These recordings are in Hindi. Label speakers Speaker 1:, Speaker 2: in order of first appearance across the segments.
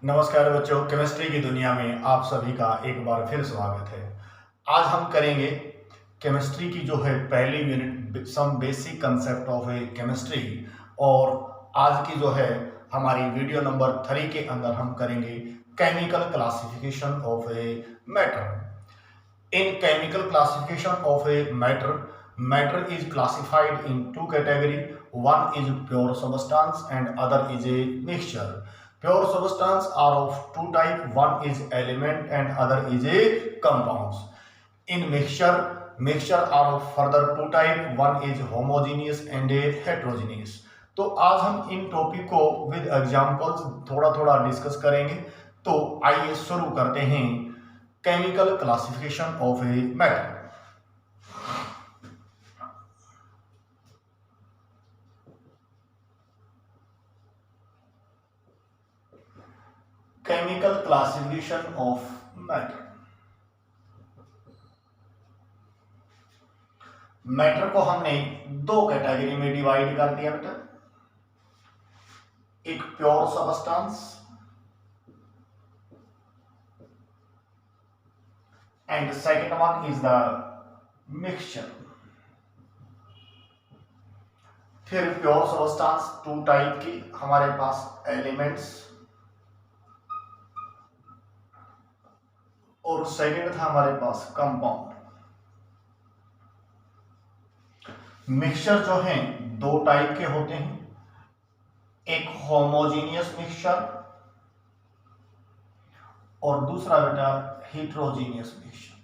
Speaker 1: नमस्कार बच्चों, केमिस्ट्री की दुनिया में आप सभी का एक बार फिर स्वागत है। आज हम करेंगे केमिस्ट्री की जो है पहली unit some basic concept of a chemistry. और आज की जो है हमारी वीडियो नंबर 3 के अंदर हम करेंगे chemical classification of a matter. In chemical classification of a matter is classified in two categories. One is pure substance and other is a mixture. Pure substance are of two types. One is element and other is a compounds. In mixture are of further two types. One is homogeneous and a heterogeneous. तो आज हम इन टॉपिक को विद एग्जांपल्स थोड़ा थोड़ा डिस्कस करेंगे। तो आइए शुरू करते हैं chemical classification of a matter. Chemical classification of matter. Matter को हमने दो कैटेगरी में डिवाइड कर दिया बेटा। एक pure substance and second one is the mixture. फिर प्योर सबस्टेंस टू टाइप की हमारे पास एलिमेंट्स और सेकेंड था हमारे पास कंपाउंड। मिक्सचर जो है दो टाइप के होते हैं, एक होमोजीनियस मिक्सचर और दूसरा बेटा हेट्रोजीनियस मिक्सचर।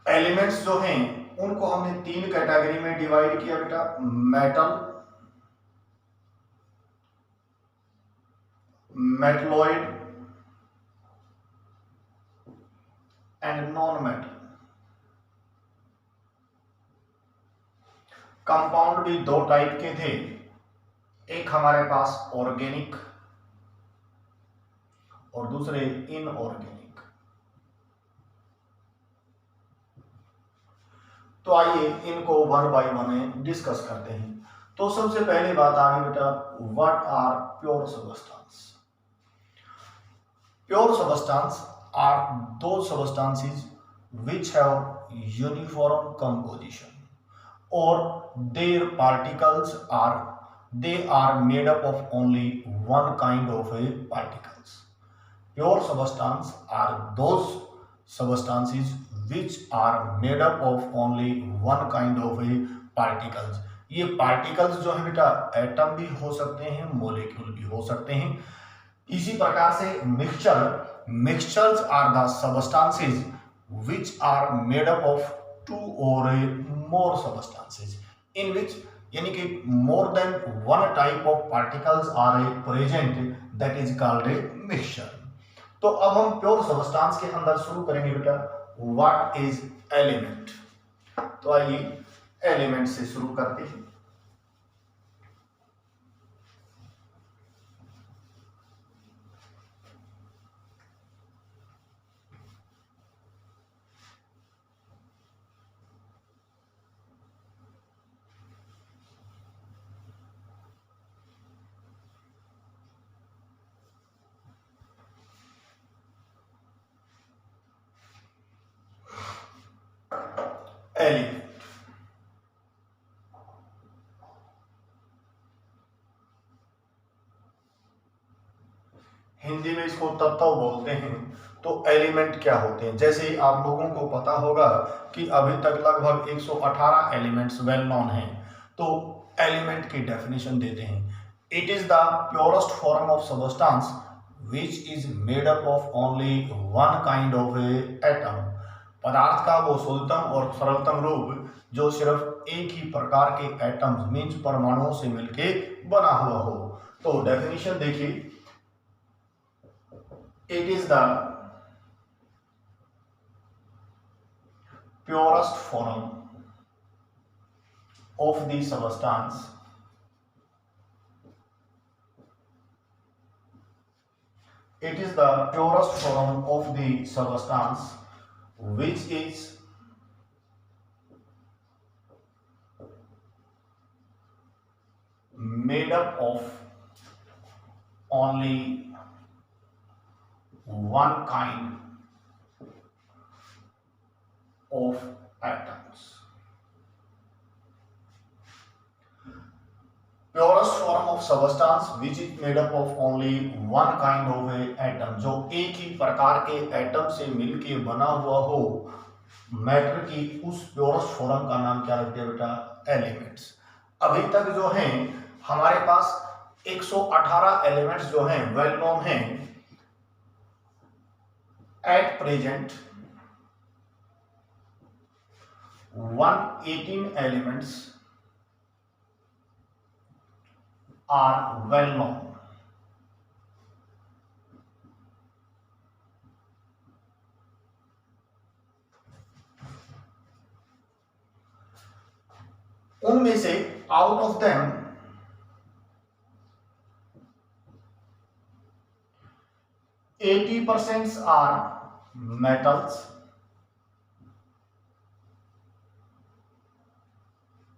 Speaker 1: एलिमेंट्स जो हैं उनको हमने तीन कैटेगरी में डिवाइड किया बेटा। Metal, metalloid and non metal. Compound भी दो टाइप के थे, एक हमारे पास ऑर्गेनिक और दूसरे इनऑर्गेनिक। तो आइए इनको वन बाय वन डिस्कस करते हैं। तो सबसे पहली बात आ गई बेटा, what are pure substance. Pure substance are those substances which have uniform composition or their particles are made up of only one kind of a particles. Pure substance are those substances which are made up of only one kind of a particles. ये पार्टिकल्स जो है बेटा एटम भी हो सकते हैं, मोलिक्यूल भी हो सकते हैं। इसी प्रकार से mixtures are the substances which are made up of two or more substances in which यानी कि more than one type of particles are present, that is called a mixture. तो अब हम प्योर सबस्टेंस के अंदर शुरू करेंगे बेटा, व्हाट इज एलिमेंट। तो आइए एलिमेंट से शुरू करते हैं। एलिमेंट हिंदी में इसको तत्व बोलते हैं। तो एलिमेंट क्या होते हैं, जैसे ही आप लोगों को पता होगा कि अभी तक लगभग 118 एलिमेंट्स वेल नोन हैं। तो एलिमेंट की डेफिनेशन देते हैं, it is the purest form of substance which is made up of only one kind of A atom. पदार्थ का वो शुद्धतम और सरलतम रूप जो सिर्फ एक ही प्रकार के एटम्स मीन्स परमाणुओं से मिलके बना हुआ हो। तो डेफिनेशन देखिए, it is the purest form of the substance it is the purest form of the substance which is made up of only one kind of atoms. Purest form of substance which is made up of only one kind of a atom, जो एक ही प्रकार के एटम से मिलके बना हुआ हो मैटर की, उस प्योरेस्ट फॉर्म का नाम क्या रखते हैं बेटा? एलिमेंट्स। अभी तक जो है हमारे पास 118 एलिमेंट्स जो हैं वेल नोन हैं। At present 118 elements are well known. उनमें से out of them 80% are metals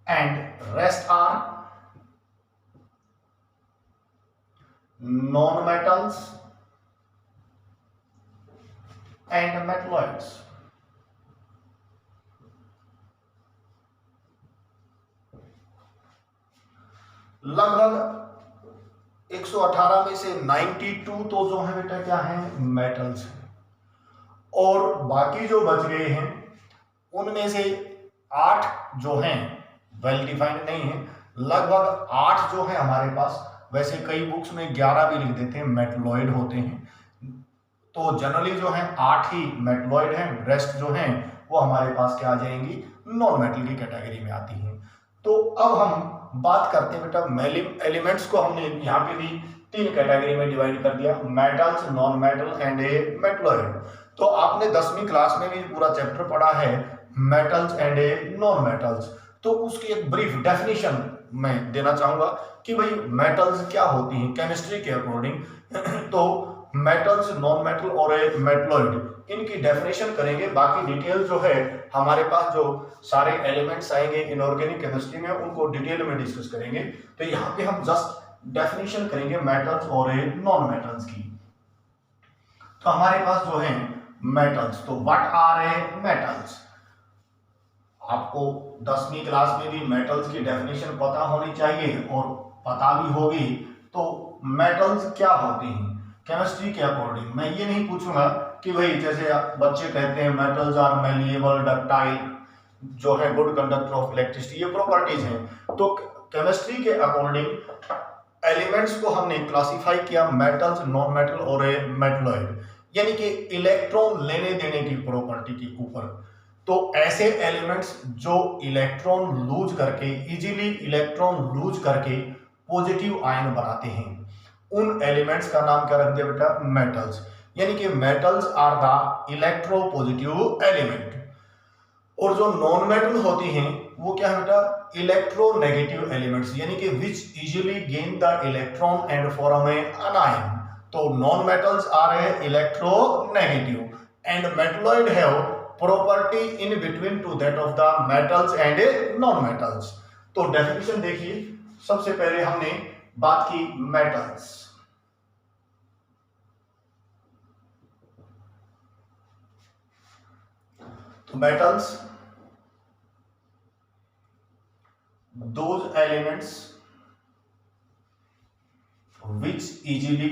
Speaker 1: and rest are non-metals and metalloids. लगभग 118 में से 92 तो जो है बेटा क्या है? मेटल्स हैं। और बाकी जो बच गए हैं उनमें से 8 जो हैं वेल डिफाइंड नहीं है। लगभग 8 जो है हमारे पास, वैसे कई बुक्स में 11 भी लिख देते हैं, मेटलॉइड होते हैं। तो जनरली जो है 8 ही मेटलॉइड हैं, रेस्ट जो हैं वो हमारे पास क्या आ जाएंगी? नॉन मेटल की कैटेगरी में आती हैं। तो अब हम बात करते हैं बेटा एलिमेंट्स को हमने यहाँ पे भी 3 कैटेगरी में डिवाइड कर दिया, metals, non metal and A metalloid. तो आपने 10वीं क्लास में भी पूरा चैप्टर पढ़ा है metals and a non metals. तो उसकी एक ब्रीफ डेफिनेशन मैं देना चाहूंगा कि भाई मेटल्स क्या होती हैं केमिस्ट्री के अकॉर्डिंग। तो मेटल्स, नॉन मेटल और ए मेटलॉइड, इनकी डेफिनेशन करेंगे। बाकी डिटेल जो है हमारे पास जो सारे एलिमेंट्स आएंगे इनऑर्गेनिक केमिस्ट्री में, उनको डिटेल में डिस्कस करेंगे। तो यहाँ पे हम जस्ट डेफिनेशन करेंगे मेटल्स और ए नॉन मेटल्स की। तो हमारे पास जो है मेटल्स, तो व्हाट आर ए मेटल्स? आपको 10वीं क्लास में भी मेटल्स की डेफिनेशन पता होनी चाहिए और पता भी होगी। तो मेटल्स क्या होती हैं केमिस्ट्री के अकॉर्डिंग? मैं ये नहीं पूछूंगा कि भाई जैसे बच्चे कहते हैं मेटल्स आर मैलिएबल, डक्टाइल, जो है गुड कंडक्टर ऑफ इलेक्ट्रिसिटी, ये प्रॉपर्टीज हैं। तो केमिस्ट्री के अकॉर्डिंग एलिमेंट्स को हमने क्लासिफाई किया मेटल्स, नॉन मेटल और मेटलॉइड, यानी कि इलेक्ट्रॉन लेने देने की प्रॉपर्टी के ऊपर। तो ऐसे एलिमेंट्स जो इलेक्ट्रॉन लूज करके, इजीली इलेक्ट्रॉन लूज करके पॉजिटिव आयन बनाते हैं, उन एलिमेंट्स का नाम क्या रख दिया बेटा? मेटल्स। यानी कि metals are the electropositive element. और जो नॉन मेटल होती हैं वो क्या है बेटा? इलेक्ट्रोनेगेटिव एलिमेंट्स, यानी कि which easily gain the electron and form an ion. तो non metals are a electronegative and metalloid have property in between to that of the metals and non metals. तो डेफिनेशन देखिए, सबसे पहले हमने बात की मेटल्स। तो metals those elements which easily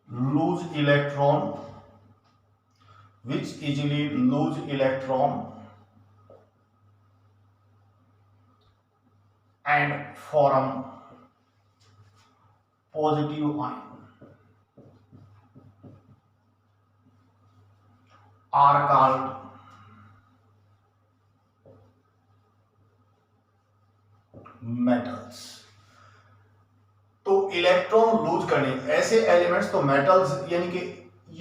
Speaker 1: lose electron, and form positive ion are called metals। तो इलेक्ट्रॉन लूज करने ऐसे एलिमेंट्स, तो मेटल्स यानी कि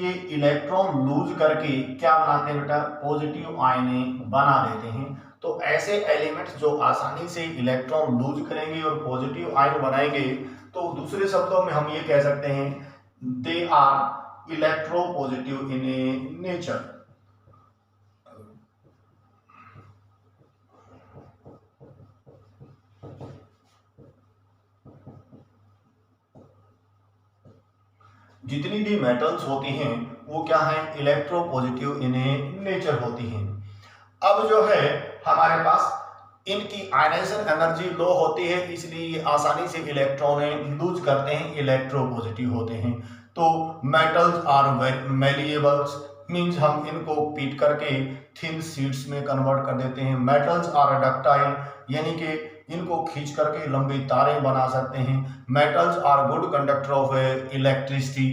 Speaker 1: ये इलेक्ट्रॉन लूज करके क्या बनाते हैं बेटा? पॉजिटिव आयन बना देते हैं। तो ऐसे एलिमेंट्स जो आसानी से इलेक्ट्रॉन लूज करेंगे और पॉजिटिव आयन बनाएंगे, तो दूसरे शब्दों में हम ये कह सकते हैं they are electropositive in nature. जितनी भी मेटल्स होती हैं वो क्या है, इलेक्ट्रोपॉजिटिव इन नेचर होती हैं। अब जो है हमारे पास इनकी आयनाइजेशन एनर्जी लो होती है, इसलिए ये आसानी से इलेक्ट्रॉन लूज करते हैं, इलेक्ट्रोपॉजिटिव होते हैं। तो मेटल्स आर मेलिएबल्स, मींस हम इनको पीट करके थिन शीट्स में कन्वर्ट कर देते हैं। मेटल्स आर डक्टाइल, यानी कि इनको खींच करके लंबी तारें बना सकते हैं। Metals are good conductor of electricity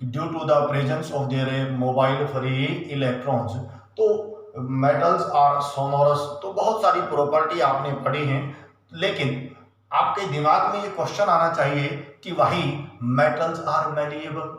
Speaker 1: due to the presence of their mobile free electrons. तो मेटल्स आर सोनोरस, तो बहुत सारी प्रॉपर्टी आपने पढ़ी हैं, लेकिन आपके दिमाग में ये क्वेश्चन आना चाहिए कि वही मेटल्स आर मैलिएबल,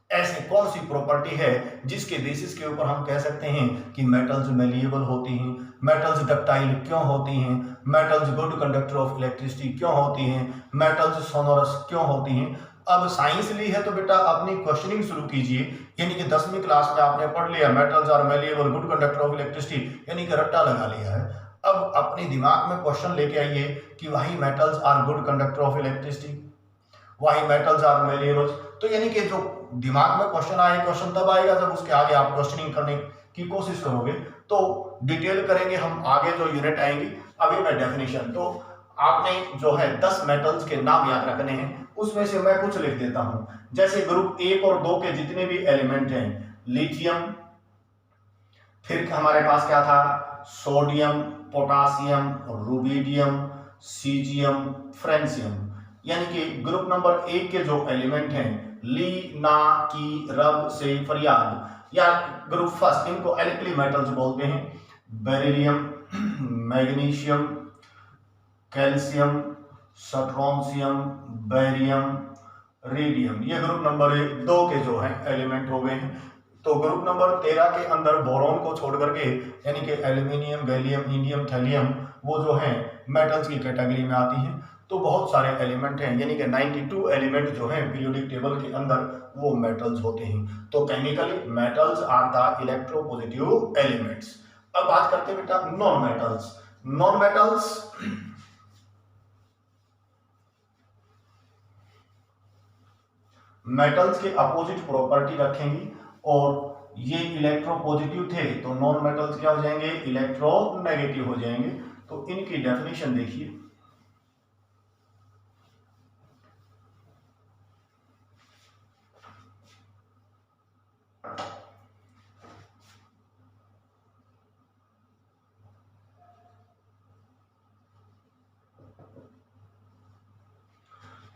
Speaker 1: ऐसे कौन सी प्रॉपर्टी है जिसके बेसिस के ऊपर हम कह सकते हैं कि मेटल्स मैलिएबल होती हैं, मेटल्स डक्टाइल क्यों होती हैं, metals good conductor of electricity क्यों होती हैं, मेटल्स सोनोरस क्यों होती हैं। अब साइंस ली है तो बेटा अपनी क्वेश्चनिंग शुरू कीजिए, यानी कि 10वीं क्लास में आपने पढ़ लिया metals are malleable good conductor of electricity, यानी कि रट्टा लगा लिया है। अब अपने दिमाग में क्वेश्चन लेके आइए कि वही metals are good conductor of electricity, why metals are malleables. तो यानी कि जो दिमाग में क्वेश्चन आए, क्वेश्चन तब आएगा जब उसके आगे आप क्वेश्चनिंग करने की कोशिश करोगे। तो डिटेल करेंगे हम आगे जो यूनिट आएंगी। अभी मैं डेफिनेशन, तो आपने जो है 10 मेटल्स के नाम याद रखने हैं, उसमें से मैं कुछ लिख देता हूं। जैसे ग्रुप 1 और 2 के जितने भी एलिमेंट हैं, लिथियम, फिर हमारे पास क्या था, sodium, potassium, rubidium, caesium, francium. यानी कि ग्रुप नंबर 1 के जो एलिमेंट हैं, ली, ना, की, रब, से, फरियाद, या ग्रुप फर्स्ट, इनको एल्कली मेटल्स बोलते हैं। Beryllium, magnesium, calcium, strontium, barium, radium, ये ग्रुप नंबर 2 के जो है एलिमेंट हो गए हैं। तो ग्रुप नंबर 13 के अंदर बोरॉन को छोड़ करके, यानी कि एल्यूमिनियम, गैलियम, इंडियम, थैलियम, वो जो है मेटल्स की कैटेगरी में आती हैं। तो बहुत सारे एलिमेंट हैं, यानी कि 92 एलिमेंट जो हैं पीरियोडिक टेबल के अंदर वो मेटल्स होते हैं। तो chemically metals are the electropositive elements. अब बात करते हैं बेटा non metals. Non metals metals के अपोजिट प्रॉपर्टी रखेंगी, और ये इलेक्ट्रोपॉजिटिव थे तो नॉन मेटल्स क्या हो जाएंगे, इलेक्ट्रोनेगेटिव हो जाएंगे। तो इनकी डेफिनेशन देखिए।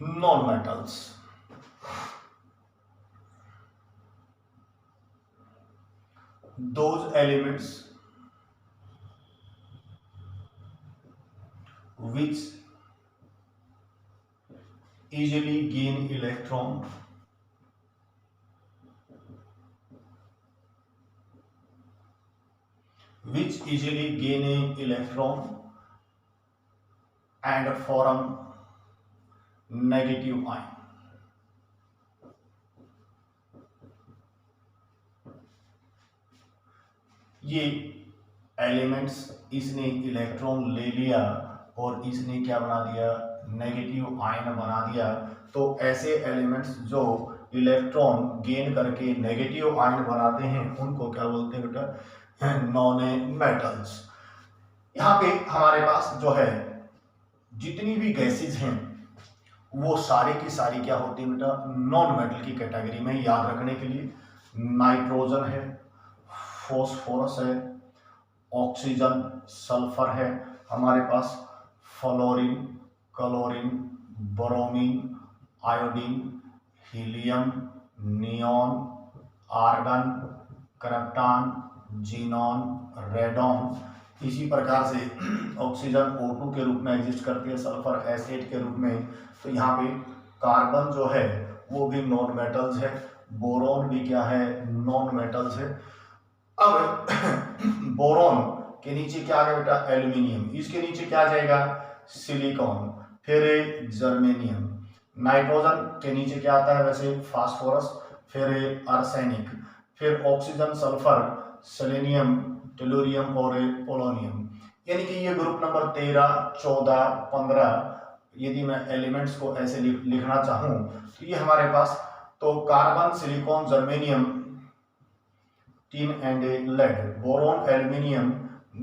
Speaker 1: Non metals, those elements which easily gain electron and form negative ion। ये एलिमेंट्स, इसने इलेक्ट्रॉन ले लिया और इसने क्या बना दिया, नेगेटिव आयन बना दिया। तो ऐसे एलिमेंट्स जो इलेक्ट्रॉन गेन करके नेगेटिव आयन बनाते हैं उनको क्या बोलते हैं बेटा, नॉन मेटल्स। यहाँ पे हमारे पास जो है जितनी भी गैसेज हैं वो सारी की सारी क्या होती है बेटा, नॉन मेटल की कैटेगरी में। याद रखने के लिए नाइट्रोजन है, फॉस्फोरस है, ऑक्सीजन, सल्फर है, हमारे पास fluorine, chlorine, bromine, iodine, helium, neon, argon, krypton, xenon, radon. इसी प्रकार से ऑक्सीजन O2 के रूप में एग्जिस्ट करती है, सल्फर एसिड के रूप में। तो यहाँ पे कार्बन जो है वो भी नॉन मेटल्स है, बोरॉन भी क्या है, नॉन मेटल्स है। अब बोरॉन के नीचे क्या आ गया बेटा, एल्यूमिनियम, इसके नीचे क्या आ जाएगा, सिलिकॉन, फिर जर्मेनियम। नाइट्रोजन के नीचे क्या आता है वैसे, फास्फोरस, फिर आर्सेनिक, फिर ऑक्सीजन, सल्फर, सेलेनियम, टेलुरियम और पोलोनियम। यानी कि ये ग्रुप नंबर 13, 14, 15, यदि मैं एलिमेंट्स को ऐसे लिखना चाहूं तो ये हमारे पास तो carbon, silicon, germanium, tin and lead, boron, aluminium,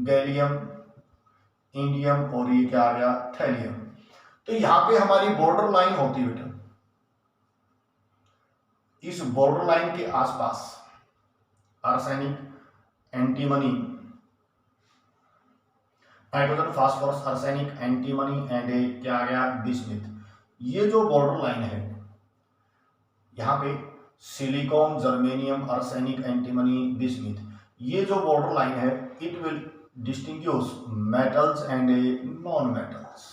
Speaker 1: gallium, indium और ये क्या आ गया, थैलियम। तो यहां पे हमारी बॉर्डर लाइन होती है बेटा, इस बॉर्डर लाइन के आसपास arsenic, antimony, hydrogen, phosphorus, arsenic, antimony and क्या आ गया, बिस्मिथ। ये जो बॉर्डर लाइन है यहाँ पे silicon, germanium, arsenic, antimony, bismuth, ये जो बॉर्डर लाइन है it will distinguish metals and non metals.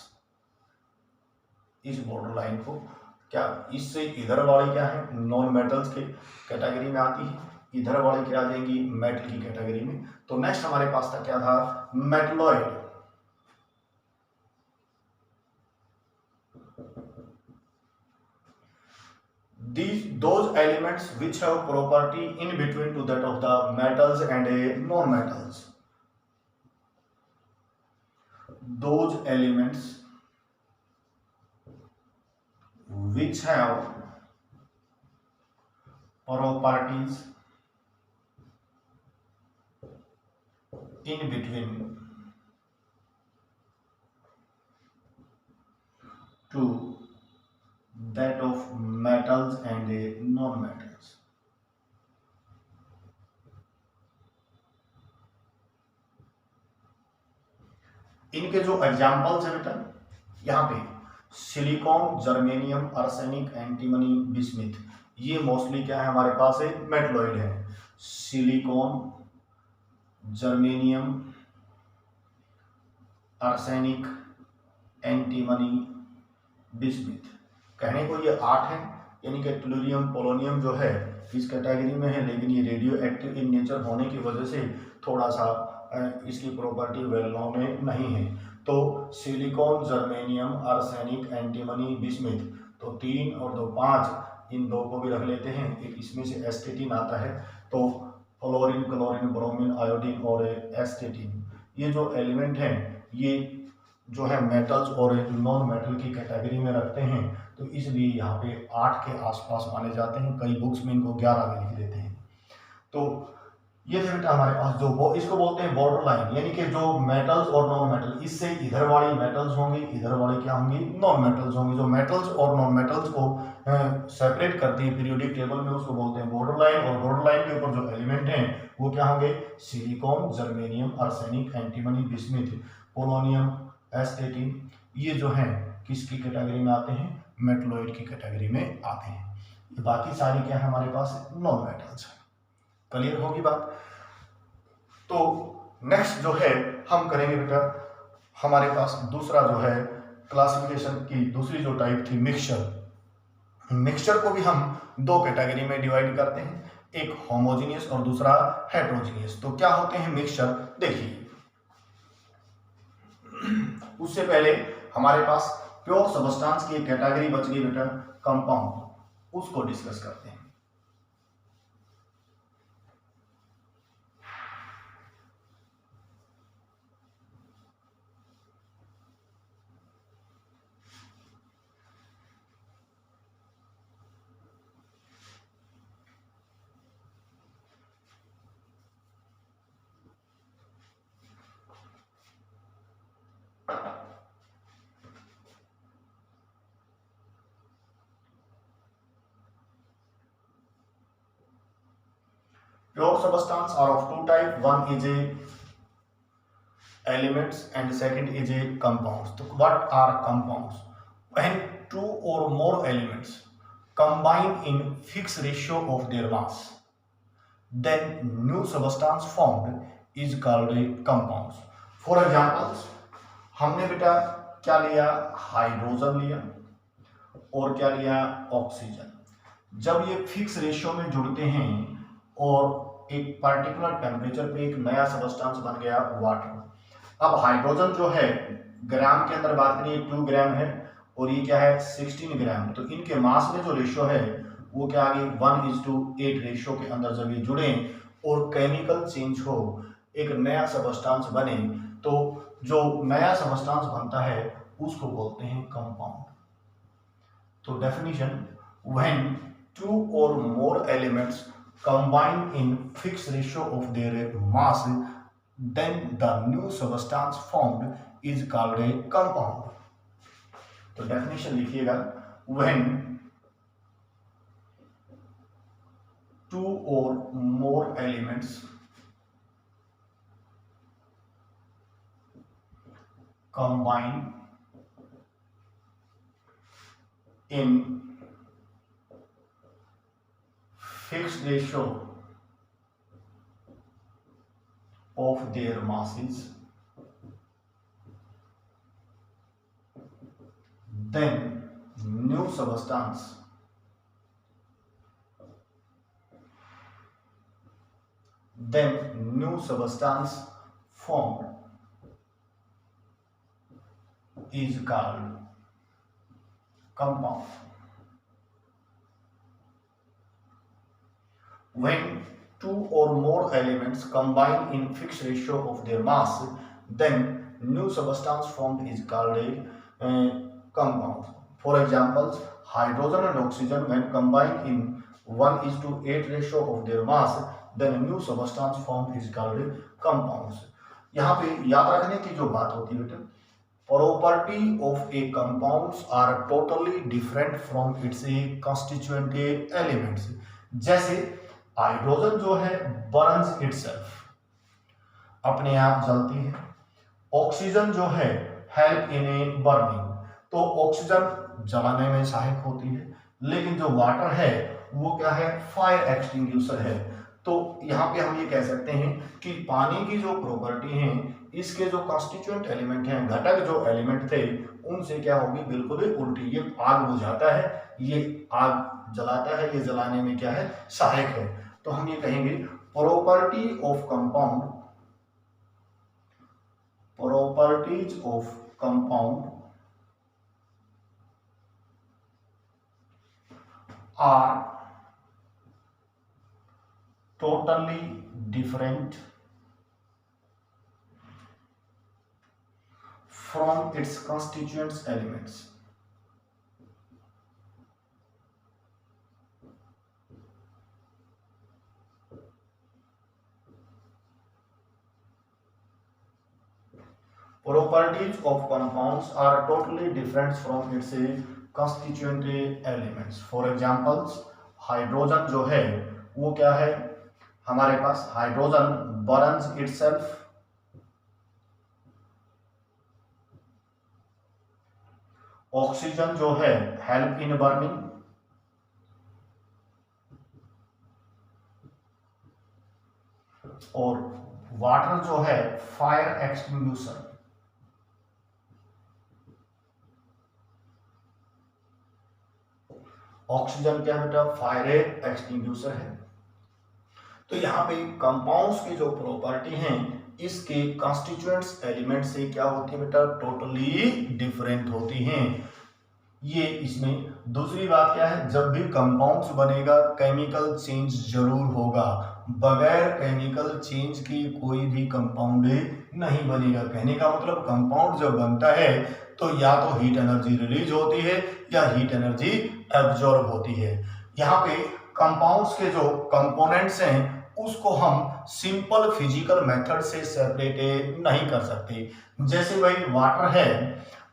Speaker 1: इस बॉर्डर लाइन को क्या, इससे इधर वाली क्या है, नॉन मेटल्स के कैटेगरी में आती है, इधर वाली क्या आ जाएंगी, मेटल की कैटेगरी में। तो नेक्स्ट हमारे पास था क्या था, metalloid. Those elements which have property in between to that of the metals and non-metals. Those elements which have properties in between to that of metals and non-metals. इनके जो एग्जाम्पल्स है बेटा, यहाँ पे silicon, germanium, arsenic, antimony, bismuth, ये मोस्टली क्या है हमारे पास है, मेटलॉइड है। Silicon, germanium, arsenic, antimony, bismuth, कहने को ये 8 है, यानी कि टुलुरियम, पोलोनियम जो है इस कैटेगरी में है, लेकिन ये रेडियो एक्टिव इन नेचर होने की वजह से थोड़ा सा इसकी प्रॉपर्टी वेल नोन नहीं है। तो silicon, germanium, arsenic, antimony, bismuth, तो 3 और 2 5, इन 2 को भी रख लेते हैं। एक इसमें से एस्टेटिन आता है, तो फ्लोरीन, क्लोरीन, ब्रोमीन, आयोडीन और एस्टेटिन, ये जो एलिमेंट हैं ये जो है मेटल्स और नॉन मेटल की कैटेगरी में रखते हैं, तो इसलिए यहाँ पे 8 के आसपास माने जाते हैं। कई बुक्स में इनको 11 में लिख देते हैं। तो ये थे बेटा हमारे पास जो इसको बोलते हैं बॉर्डर लाइन, यानी कि जो मेटल्स और नॉन मेटल, इससे इधर वाली मेटल्स होंगी, इधर वाली क्या होंगी, नॉन मेटल्स होंगी। जो मेटल्स और नॉन मेटल्स को सेपरेट करती है पीरियोडिक टेबल में, उसको बोलते हैं बॉर्डर लाइन। और बॉर्डर लाइन के ऊपर जो एलिमेंट हैं वो क्या होंगे, silicon, germanium, arsenic, antimony, bismuth, polonium, एस्टेटिन, ये जो हैं किसकी कैटेगरी में आते हैं, मेटलॉइड की कैटेगरी में आते हैं। बाकी सारी क्या है हमारे पास, नॉन मेटल्स है। क्लियर होगी बात। तो नेक्स्ट जो है हम करेंगे बेटा, हमारे पास दूसरा जो है क्लासिफिकेशन की दूसरी जो टाइप थी, मिक्सचर। मिक्सचर को भी हम 2 कैटेगरी में डिवाइड करते हैं, एक होमोजीनियस और दूसरा हेट्रोजीनियस। तो क्या होते हैं मिक्सचर, देखिए उससे पहले हमारे पास प्योर सबस्टांस की एक कैटेगरी बच गई बेटा, कंपाउंड, उसको डिस्कस करते हैं। Pure substance are of 2 types. One is a elements and second is a compounds. So what are compounds? When 2 or more elements combine in fixed ratio of their mass, then new substance formed is called a compounds. For examples, हमने बेटा क्या लिया, हाइड्रोजन लिया और क्या लिया, ऑक्सीजन। जब ये फिक्स रेशियो में जुड़ते हैं और एक पर्टिकुलर टेम्परेचर पे एक नया सबस्टेंस बन गया, वाटर। अब हाइड्रोजन जो है ग्राम के अंदर बात करिए 2 ग्राम है और ये क्या है 16 ग्राम। तो इनके मास में जो रेशियो है वो क्या आ गई 1:8 रेशियो के अंदर जब ये जुड़े और केमिकल चेंज हो, एक नया सबस्टेंस बने, तो जो नया सबस्टेंस बनता है उसको बोलते हैं कंपाउंड। तो definition, when two or more elements combine in fixed ratio of their mass, then the new substance formed is called a compound. तो डेफिनेशन लिखिएगा, when two or more elements combine in fixed ratio of their masses, then new substance formed is called compound. When two or more elements combine in fixed ratio of their mass, then new substance formed is called a compound. For example, hydrogen and oxygen when combined in 1:8 ratio of their mass, then a new substance formed is called compounds. यहाँ पे याद रखने की जो बात होती है बेटा, property of a compounds are totally different from its constituent elements. जैसे हाइड्रोजन जो है बर्न्स इटसेल्फ, अपने आप जलती है. ऑक्सीजन जो है हेल्प इन ए बर्निंग, तो ऑक्सीजन जलाने में सहायक होती है. लेकिन जो वाटर है वो क्या है, फायर एक्सटिंग्विशर है. तो यहाँ पे हम ये कह सकते हैं कि पानी की जो प्रॉपर्टी है, इसके जो कॉन्स्टिट्यूएंट एलिमेंट हैं, घटक जो एलिमेंट थे, उनसे क्या होगी, बिल्कुल ही उल्टी. ये आग बुझाता है, ये आग जलाता है, ये जलाने में क्या है, सहायक है. तो हम ये कहेंगे properties of compound are totally different from its constituent elements. Properties of compounds are totally different from its constituent elements. For examples, hydrogen जो है वो क्या है, हमारे पास हाइड्रोजन बर्न्स इटसेल्फ, ऑक्सीजन जो है हेल्प इन बर्निंग, और वाटर जो है फायर एक्सटिंग्विशर. ऑक्सीजन क्या बेटा, फायर एक्सटिंग्विशर है. तो यहाँ पे कंपाउंड्स की जो प्रॉपर्टी हैं, इसके कॉन्स्टिट्यूएंट्स एलिमेंट से क्या होती है बेटा, टोटली डिफरेंट होती हैं. ये इसमें दूसरी बात क्या है, जब भी कंपाउंड्स बनेगा केमिकल चेंज जरूर होगा. बगैर केमिकल चेंज की कोई भी कंपाउंड नहीं बनेगा. कहने का मतलब कंपाउंड जब बनता है तो या तो हीट एनर्जी रिलीज होती है या हीट एनर्जी एब्जॉर्ब होती है. यहाँ पे कंपाउंड्स के जो कंपोनेंट्स हैं उसको हम सिंपल फिजिकल मेथड से सेपरेट नहीं कर सकते. जैसे भाई वाटर है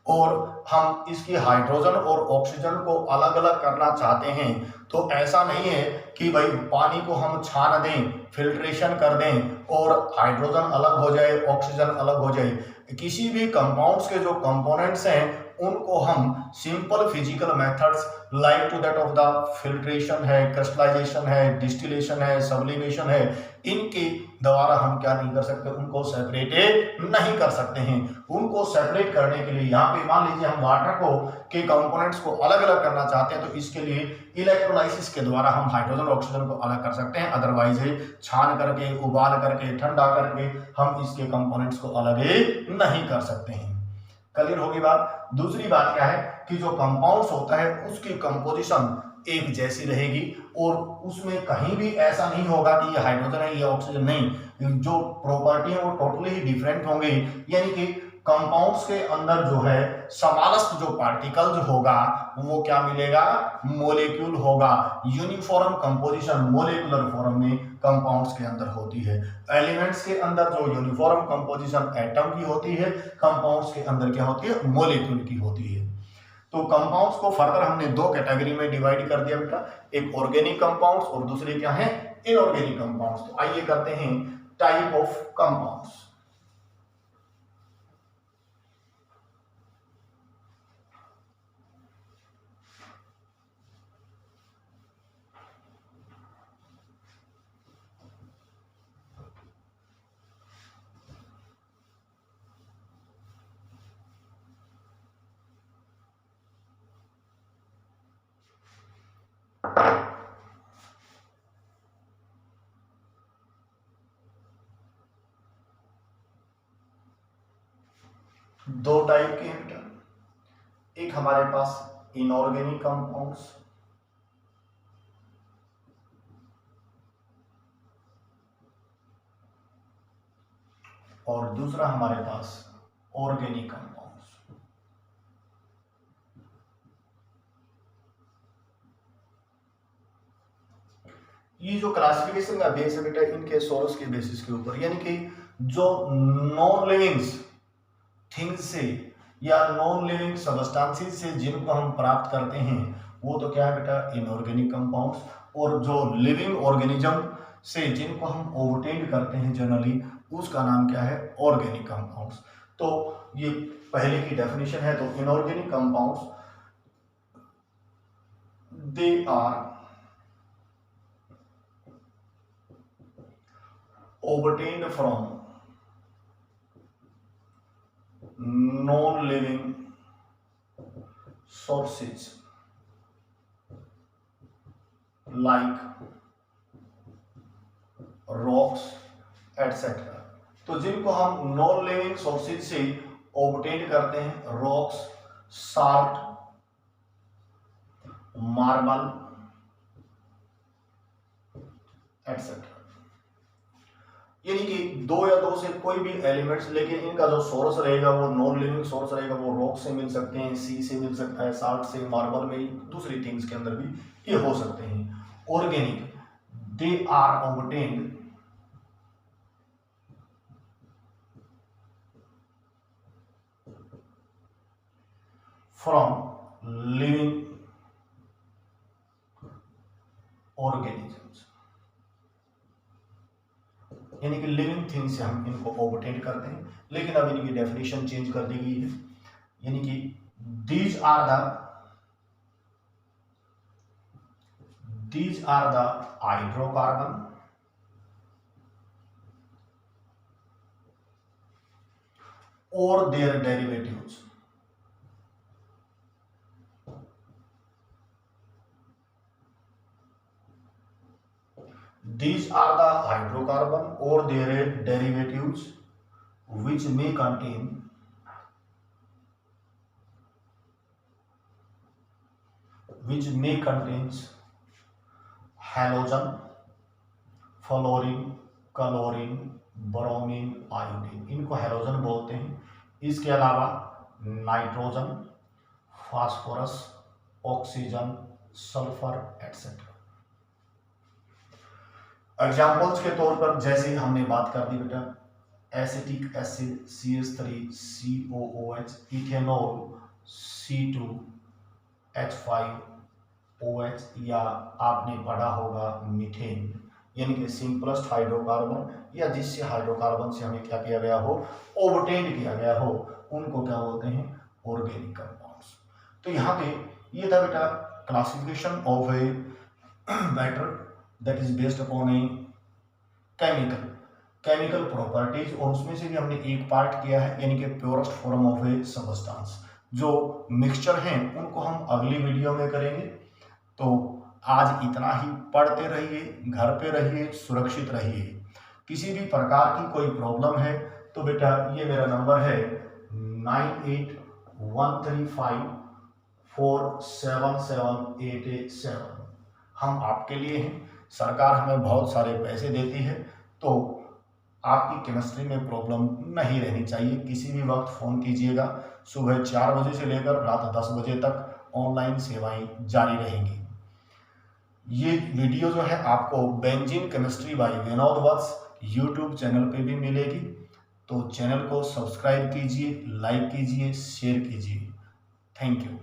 Speaker 1: और हम इसकी हाइड्रोजन और ऑक्सीजन को अलग अलग करना चाहते हैं, तो ऐसा नहीं है कि भाई पानी को हम छान दें, फिल्ट्रेशन कर दें और हाइड्रोजन अलग हो जाए, ऑक्सीजन अलग हो जाए. किसी भी कंपाउंड्स के जो कंपोनेंट्स हैं उनको हम simple physical methods like to that of the filtration है, क्रिस्टलाइजेशन है, डिस्टिलेशन है, सब्लिमेशन है, इनके द्वारा हम क्या नहीं कर सकते, उनको सेपरेट नहीं कर सकते हैं. उनको सेपरेट करने के लिए यहाँ पे मान लीजिए हम वाटर को के कंपोनेंट्स को अलग अलग करना चाहते हैं, तो इसके लिए इलेक्ट्रोलाइसिस के द्वारा हम हाइड्रोजन और ऑक्सीजन को अलग कर सकते हैं. अदरवाइज छान करके, उबाल करके, ठंडा करके हम इसके कंपोनेंट्स को अलग नहीं कर सकते हैं. क्लियर होगी बात. दूसरी बात क्या है कि जो कंपाउंड्स होता है उसकी कंपोजिशन एक जैसी रहेगी और उसमें कहीं भी ऐसा नहीं होगा कि ये हाइड्रोजन है, ये ऑक्सीजन नहीं. जो प्रॉपर्टी है वो टोटली ही डिफरेंट होंगी. यानी कि कंपाउंड्स के अंदर जो है समालस्ट जो पार्टिकल होगा वो क्या मिलेगा, मोलेक्यूल होगा। यूनिफॉर्म कंपोजिशन मोलेकुलर फॉर्म में कंपाउंड्स के अंदर होती है। एलिमेंट्स के अंदर जो यूनिफॉर्म कंपोजिशन एटम की होती है, कंपाउंड्स के अंदर क्या होती है, मोलेक्यूल की होती है। तो कंपाउंड्स को फर्दर हमने दो कैटेगरी में डिवाइड कर दिया बेटा, एक ऑर्गेनिक कंपाउंड्स और दूसरे क्या है, इनऑर्गेनिक कंपाउंड्स। तो आइए करते हैं टाइप ऑफ कंपाउंड्स। दो टाइप के हैं बेटा, एक हमारे पास इनऑर्गेनिक कंपाउंड्स और दूसरा हमारे पास ऑर्गेनिक कंपाउंड्स। ये जो क्लासिफिकेशन का बेस है बेटा, इनके सोर्स के बेसिस के ऊपर, यानी कि जो नॉन लिविंग्स थिंग्स से या नॉन लिविंग सबस्टांसेस से जिनको हम प्राप्त करते हैं वो तो क्या है बेटा, इनऑर्गेनिक कंपाउंड्स। और जो लिविंग ऑर्गेनिज्म से जिनको हम ऑब्टेन करते हैं जनरली, उसका नाम क्या है, ऑर्गेनिक कंपाउंड्स। तो ये पहले की डेफिनेशन है। तो inorganic compounds they are obtained from non-living sources like rocks etc. तो जिनको हम नॉन लिविंग सोर्सेज से ऑब्टेन करते हैं, रॉक्स, साल्ट, मार्बल एटसेट्रा, यानी कि दो या दो से कोई भी एलिमेंट्स, लेकिन इनका जो सोर्स रहेगा वो नॉन लिविंग सोर्स रहेगा। वो रॉक से मिल सकते हैं, सी से मिल सकता है, साल्ट से, मार्बल में, दूसरी थिंग्स के अंदर भी ये हो सकते हैं। Organic they are obtained from living organisms, यानी कि लिविंग थिंग से हम इनको ऑब्टेन करते हैं। लेकिन अब इनकी डेफिनेशन चेंज कर दी गई है, यानी कि दीज आर द हाइड्रोकार्बन और their derivatives These are the hydrocarbon or their derivatives which may contains halogen, fluorine, chlorine, bromine, iodine, इनको हैलोजन बोलते हैं। इसके अलावा nitrogen, phosphorus, oxygen, sulphur etcetera. Examples के तौर पर जैसे हमने बात कर दी बेटा, acetic acid CH3COOH, ethanol C2H5OH, या आपने पढ़ा होगा मीथेन, यानी कि सिंपलेस्ट हाइड्रोकार्बन, या जिससे हाइड्रोकार्बन से हमें क्या किया गया हो, ऑब्टेन किया गया हो, उनको क्या बोलते हैं, ऑर्गेनिक कंपाउंड्स। तो यहाँ पे ये था बेटा classification of a matter that is based upon a chemical properties, और उसमें से भी हमने एक पार्ट किया है, यानी कि purest form of A substance. जो मिक्सचर हैं उनको हम अगली वीडियो में करेंगे। तो आज इतना ही, पढ़ते रहिए, घर पे रहिए, सुरक्षित रहिए। किसी भी प्रकार की कोई प्रॉब्लम है तो बेटा ये मेरा नंबर है 9813547787। हम आपके लिए हैं, सरकार हमें बहुत सारे पैसे देती है, तो आपकी केमिस्ट्री में प्रॉब्लम नहीं रहनी चाहिए। किसी भी वक्त फ़ोन कीजिएगा, सुबह 4 बजे से लेकर रात 10 बजे तक ऑनलाइन सेवाएं जारी रहेंगी। ये वीडियो जो है आपको Benzene Chemistry by Vinod Vats YouTube channel पे भी मिलेगी। तो चैनल को सब्सक्राइब कीजिए, लाइक कीजिए, शेयर कीजिए। Thank you.